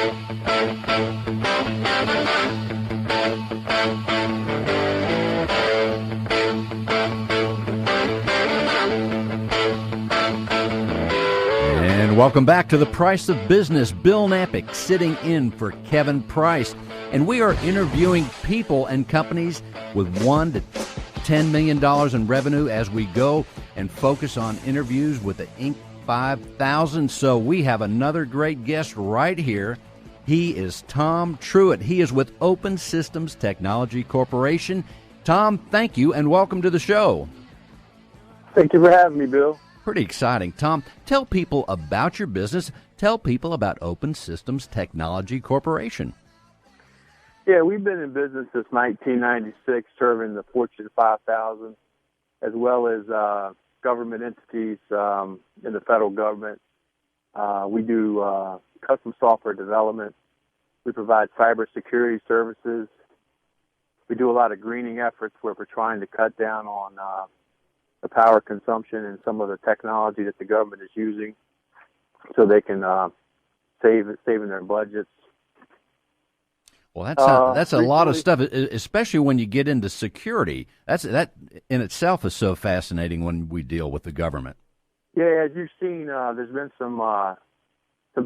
And welcome back to The Price of Business. Bill Napick sitting in for Kevin Price. And we are interviewing people and companies with $1 to $10 million in revenue as we go and focus on interviews with the Inc. 5000. So we have another great guest right here. He is Tom Truitt. He is with Open Systems Technology Corporation. Tom, thank you and welcome to the show. Thank you for having me, Bill. Pretty exciting. Tom, tell people about your business. Tell people about Open Systems Technology Corporation. Yeah, we've been in business since 1996, serving the Fortune 5000, as well as government entities in the federal government. We do custom software development. We provide cybersecurity services. We do a lot of greening efforts where we're trying to cut down on the power consumption and some of the technology that the government is using so they can save in their budgets. Well, that's a lot of stuff, especially when you get into security. That in itself is so fascinating when we deal with the government. Yeah, as you've seen, there's been some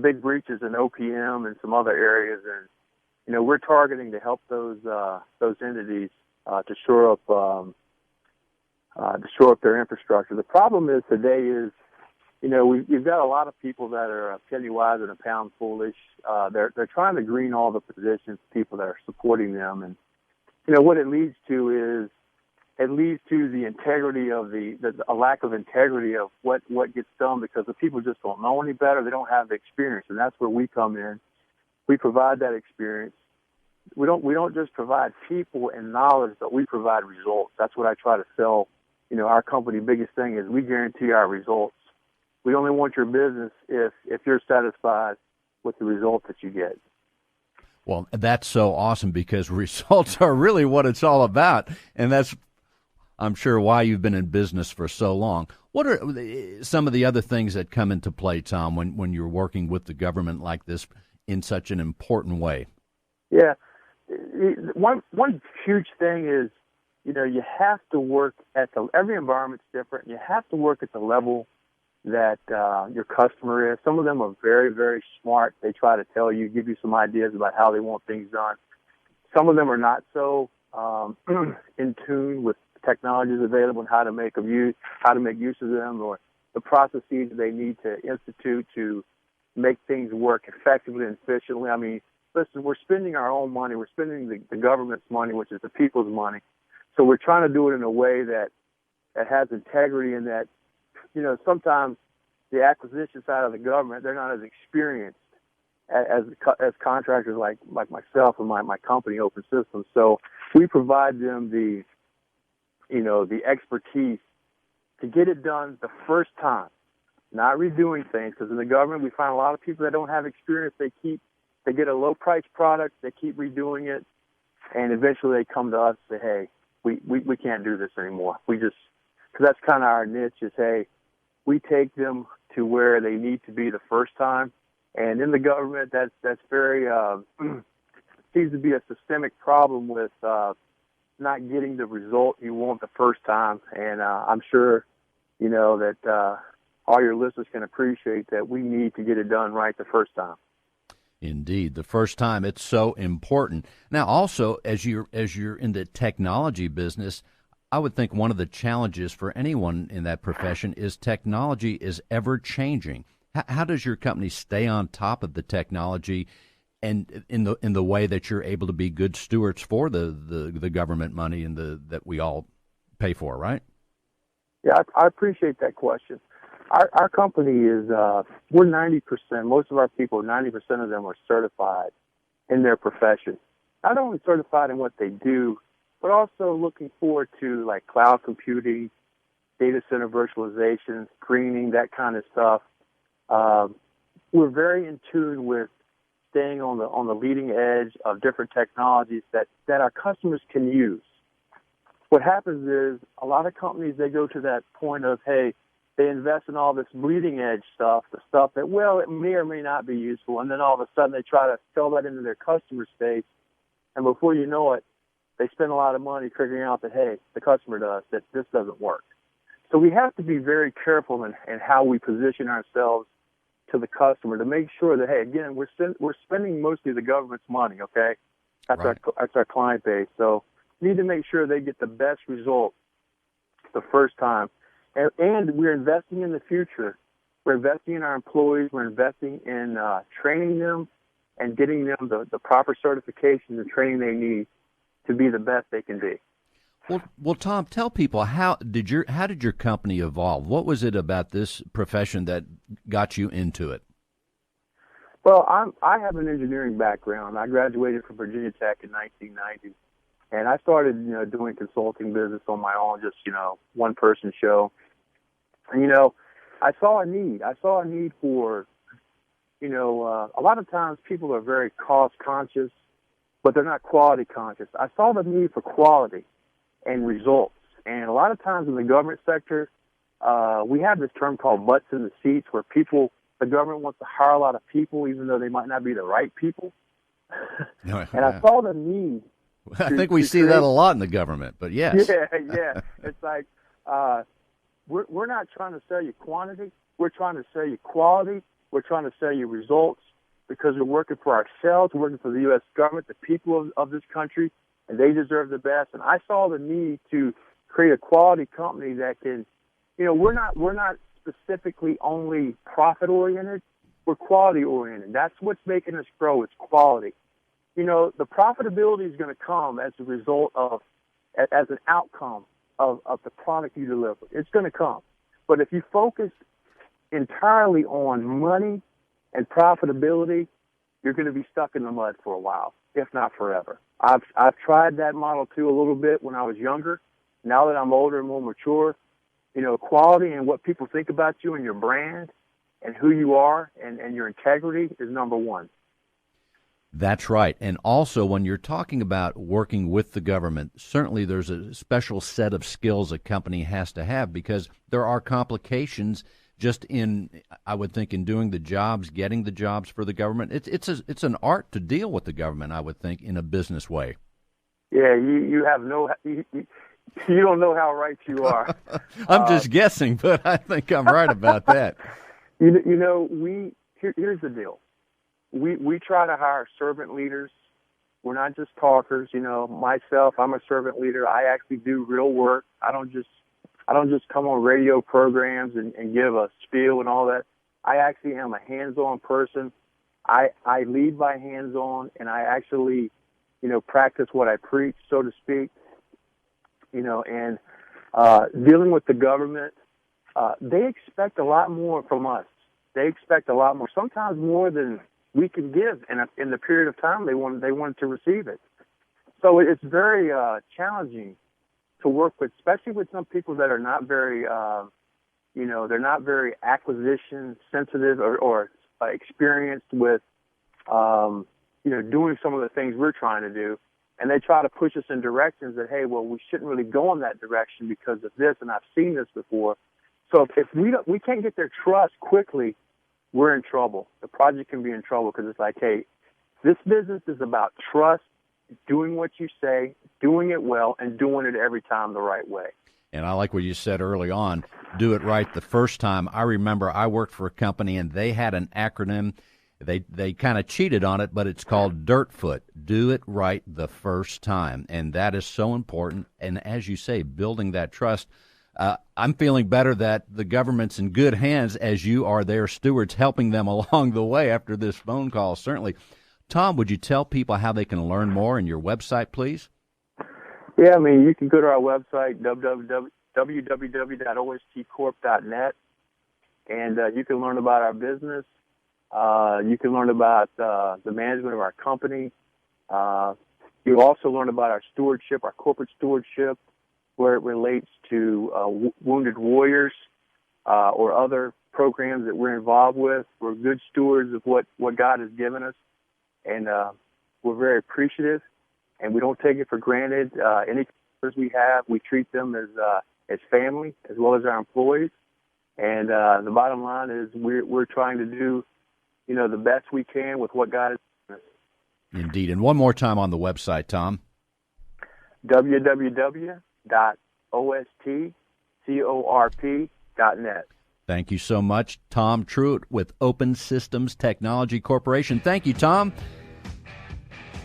big breaches in OPM and some other areas, and we're targeting to help those entities to shore up their infrastructure. The problem is today is, you've got a lot of people that are penny wise and a pound foolish. They're trying to green all the positions, people that are supporting them, and what it leads to is the integrity of a lack of integrity of what gets done because the people just don't know any better. They don't have the experience, and that's where we come in. We provide that experience. We don't just provide people and knowledge, but we provide results. That's what I try to sell. Our company biggest thing is we guarantee our results. We only want your business if you're satisfied with the results that you get. Well, that's so awesome because results are really what it's all about, and that's, I'm sure, why you've been in business for so long. What are some of the other things that come into play, Tom, when you're working with the government like this in such an important way? Yeah, one huge thing is, you have to work every environment's different. You have to work at the level that your customer is. Some of them are very, very smart. They try to tell you, give you some ideas about how they want things done. Some of them are not so in tune with technologies available and how to make use of them, or the processes they need to institute to make things work effectively and efficiently. I mean, listen, we're spending our own money. We're spending the government's money, which is the people's money. So we're trying to do it in a way that has integrity, and that, sometimes the acquisition side of the government, they're not as experienced as contractors like myself and my company, Open Systems. So we provide them the expertise to get it done the first time, not redoing things. Because in the government, we find a lot of people that don't have experience. They get a low price product, they keep redoing it, and eventually they come to us and say, hey, we can't do this anymore. Because that's kind of our niche is, hey, we take them to where they need to be the first time. And in the government, that's very, seems to be a systemic problem with not getting the result you want the first time. And I'm sure, that all your listeners can appreciate that we need to get it done right the first time. Indeed, the first time. It's so important. Now, also, as you're in the technology business, I would think one of the challenges for anyone in that profession is technology is ever changing. How does your company stay on top of the technology, and in the way that you're able to be good stewards for the government money and that we all pay for, right? Yeah, I appreciate that question. Our company is, we're 90%, most of our people, 90% of them are certified in their profession. Not only certified in what they do, but also looking forward to like cloud computing, data center virtualization, greening, that kind of stuff. We're very in tune with staying on the leading edge of different technologies that our customers can use. What happens is a lot of companies, they go to that point of, hey, they invest in all this bleeding edge stuff, the stuff that, well, it may or may not be useful, and then all of a sudden they try to sell that into their customer space, and before you know it, they spend a lot of money figuring out that, hey, the customer does, that this doesn't work. So we have to be very careful in how we position ourselves to the customer to make sure that, hey, again, we're spending mostly the government's money, okay? That's our client base. So we need to make sure they get the best result the first time. And we're investing in the future. We're investing in our employees. We're investing in training them and getting them the proper certifications and training they need to be the best they can be. Well, Tom, tell people how did your company evolve? What was it about this profession that got you into it? Well, I have an engineering background. I graduated from Virginia Tech in 1990, and I started doing consulting business on my own, just one person show. And I saw a need. I saw a need for a lot of times people are very cost conscious, but they're not quality conscious. I saw the need for quality and results. And a lot of times in the government sector, we have this term called butts in the seats, where the government wants to hire a lot of people, even though they might not be the right people. And I saw the need. I think we see that a lot in the government, but yes. Yeah. It's like we're not trying to sell you quantity. We're trying to sell you quality. We're trying to sell you results, because we're working for ourselves, we're working for the U.S. government, the people of this country, and they deserve the best. And I saw the need to create a quality company that can, we're not specifically only profit oriented, we're quality oriented. That's what's making us grow. It's quality. The profitability is going to come as a result of, as an outcome of the product you deliver. It's going to come. But if you focus entirely on money and profitability, you're going to be stuck in the mud for a while, if not forever. I've tried that model too a little bit when I was younger. Now that I'm older and more mature, quality and what people think about you and your brand and who you are and your integrity is number one. That's right. And also, when you're talking about working with the government, certainly there's a special set of skills a company has to have, because there are complications just I would think, in doing the jobs, getting the jobs for the government. It's an art to deal with the government, I would think, in a business way. Yeah, you don't know how right you are. I'm just guessing, but I think I'm right about that. Here's the deal. We try to hire servant leaders. We're not just talkers. Myself, I'm a servant leader. I actually do real work. I don't just come on radio programs and give a spiel and all that. I actually am a hands-on person. I lead by hands-on, and I actually, practice what I preach, so to speak. And dealing with the government, they expect a lot more from us. They expect a lot more, sometimes more than we can give in the period of time they want to receive it. So it's very challenging to work with, especially with some people that are not very, they're not very acquisition sensitive or experienced with, doing some of the things we're trying to do. And they try to push us in directions that, hey, well, we shouldn't really go in that direction because of this, and I've seen this before. So if we can't get their trust quickly, we're in trouble. The project can be in trouble, because it's like, hey, this business is about trust, doing what you say, doing it well, and doing it every time the right way. And I like what you said early on, do it right the first time. I remember I worked for a company, and they had an acronym. They kind of cheated on it, but it's called Dirtfoot. Do it right the first time. And that is so important. And as you say, building that trust. I'm feeling better that the government's in good hands, as you are their stewards, helping them along the way after this phone call, certainly. Tom, would you tell people how they can learn more in your website, please? Yeah, you can go to our website, www.ostcorp.net, and you can learn about our business. You can learn about the management of our company. You'll also learn about our stewardship, our corporate stewardship, where it relates to wounded warriors or other programs that we're involved with. We're good stewards of what God has given us, and we're very appreciative, and we don't take it for granted. Any customers we have, we treat them as family, as well as our employees. And the bottom line is we're trying to do, the best we can with what God has given us. Indeed. And one more time on the website, Tom. www.ostcorp.net. Thank you so much, Tom Truitt with Open Systems Technology Corporation. Thank you, Tom.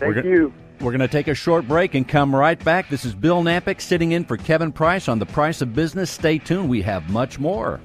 Thank you. We're going to take a short break and come right back. This is Bill Napick sitting in for Kevin Price on The Price of Business. Stay tuned. We have much more.